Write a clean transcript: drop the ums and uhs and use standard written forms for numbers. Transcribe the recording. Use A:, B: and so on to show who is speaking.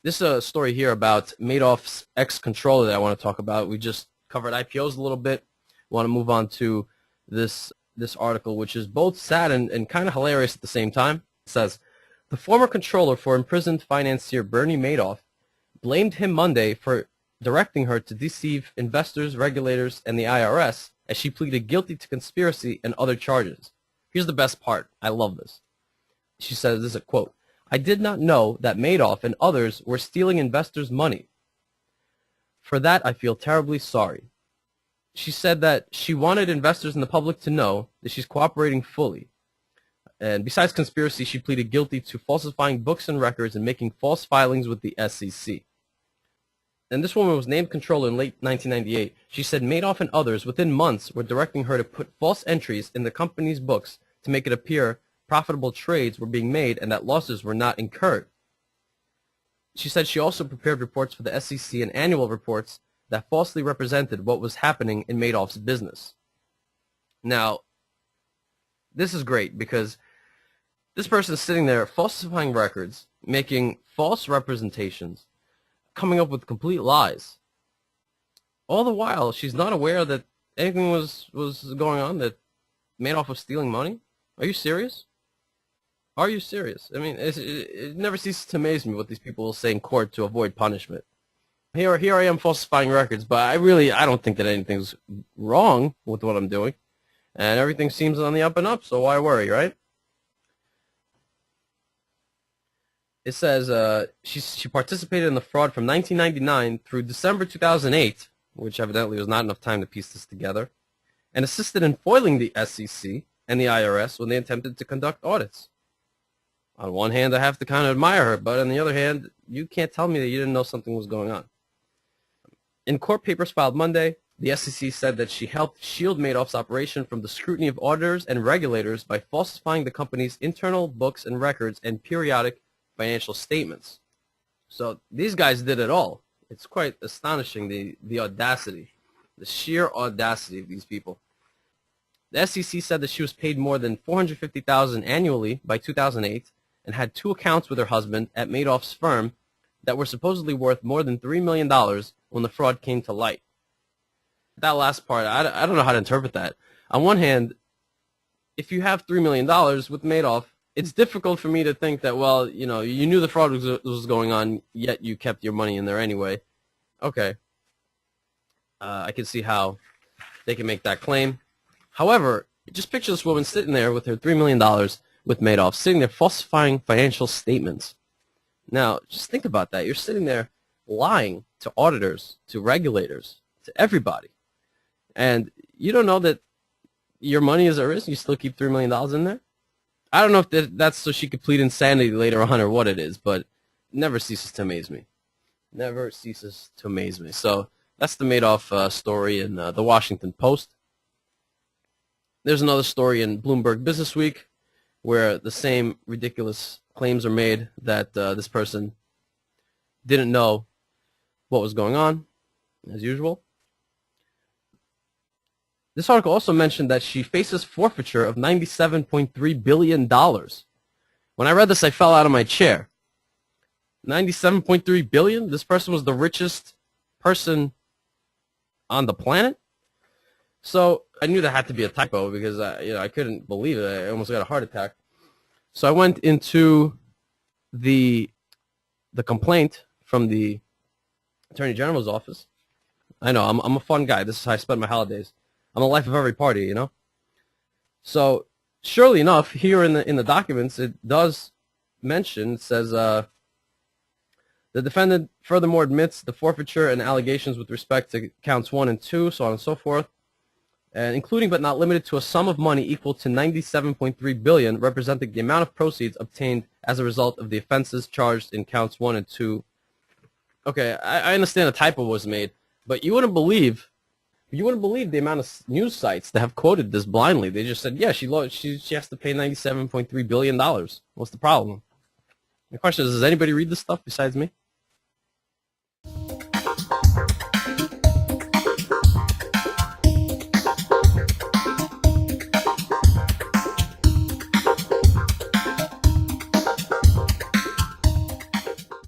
A: This is a story here about Madoff's ex-controller that I want to talk about. We just covered IPOs a little bit. Want to move on to this article, which is both sad and kind of hilarious at the same time. It says, the former controller for imprisoned financier Bernie Madoff blamed him Monday for directing her to deceive investors, regulators, and the IRS as she pleaded guilty to conspiracy and other charges. Here's the best part. I love this. She says, this is a quote, "I did not know that Madoff and others were stealing investors' money. For that, I feel terribly sorry." She said that she wanted investors and the public to know that she's cooperating fully. And besides conspiracy, she pleaded guilty to falsifying books and records and making false filings with the SEC. And this woman was named controller in late 1998. She said Madoff and others within months were directing her to put false entries in the company's books to make it appear profitable trades were being made and that losses were not incurred. She said she also prepared reports for the SEC and annual reports that falsely represented what was happening in Madoff's business. Now, this is great because this person is sitting there falsifying records, making false representations, coming up with complete lies. All the while, she's not aware that anything was going on, that Madoff was stealing money. Are you serious? Are you serious? I mean, it never ceases to amaze me what these people will say in court to avoid punishment. Here I am falsifying records, but I don't think that anything's wrong with what I'm doing. And everything seems on the up and up, so why worry, right? It says she participated in the fraud from 1999 through December 2008, which evidently was not enough time to piece this together, and assisted in foiling the SEC and the IRS when they attempted to conduct audits. On one hand, I have to kind of admire her, but on the other hand, you can't tell me that you didn't know something was going on. In court papers filed Monday, the SEC said that she helped shield Madoff's operation from the scrutiny of auditors and regulators by falsifying the company's internal books and records and periodic financial statements. So these guys did it all. It's quite astonishing, the audacity, the sheer audacity of these people. The SEC said that she was paid more than $450,000 annually by 2008 and had two accounts with her husband at Madoff's firm that were supposedly worth more than $3 million when the fraud came to light. That last part, I don't know how to interpret that. On one hand, if you have $3 million with Madoff, it's difficult for me to think that, well, you know, you knew the fraud was going on, yet you kept your money in there anyway. Okay. I can see how they can make that claim. However, just picture this woman sitting there with her $3 million with Madoff, sitting there falsifying financial statements. Now, just think about that. You're sitting there lying to auditors, to regulators, to everybody. And you don't know that your money is at risk. You still keep $3 million in there. I don't know if that's so she could plead insanity later on or what it is, but it never ceases to amaze me. Never ceases to amaze me. So that's the Madoff story in the Washington Post. There's another story in Bloomberg Businessweek where the same ridiculous claims are made that this person didn't know what was going on, as usual. This article also mentioned that she faces forfeiture of $97.3 billion. When I read this, I fell out of my chair. $97.3 billion? This person was the richest person on the planet? So I knew that had to be a typo because I couldn't believe it. I almost got a heart attack. So I went into the complaint from the Attorney General's office. I know, I'm a fun guy. This is how I spend my holidays. I'm the life of every party, you know. So surely enough, here in the documents, it does mention. It says the defendant furthermore admits the forfeiture and allegations with respect to counts 1 and 2, so on and so forth, and including but not limited to a sum of money equal to $97.3 billion, representing the amount of proceeds obtained as a result of the offenses charged in counts 1 and 2. Okay, I understand a typo was made, but you wouldn't believe the amount of news sites that have quoted this blindly. They just said, yeah, she has to pay $97.3 billion. What's the problem? The question is, does anybody read this stuff besides me?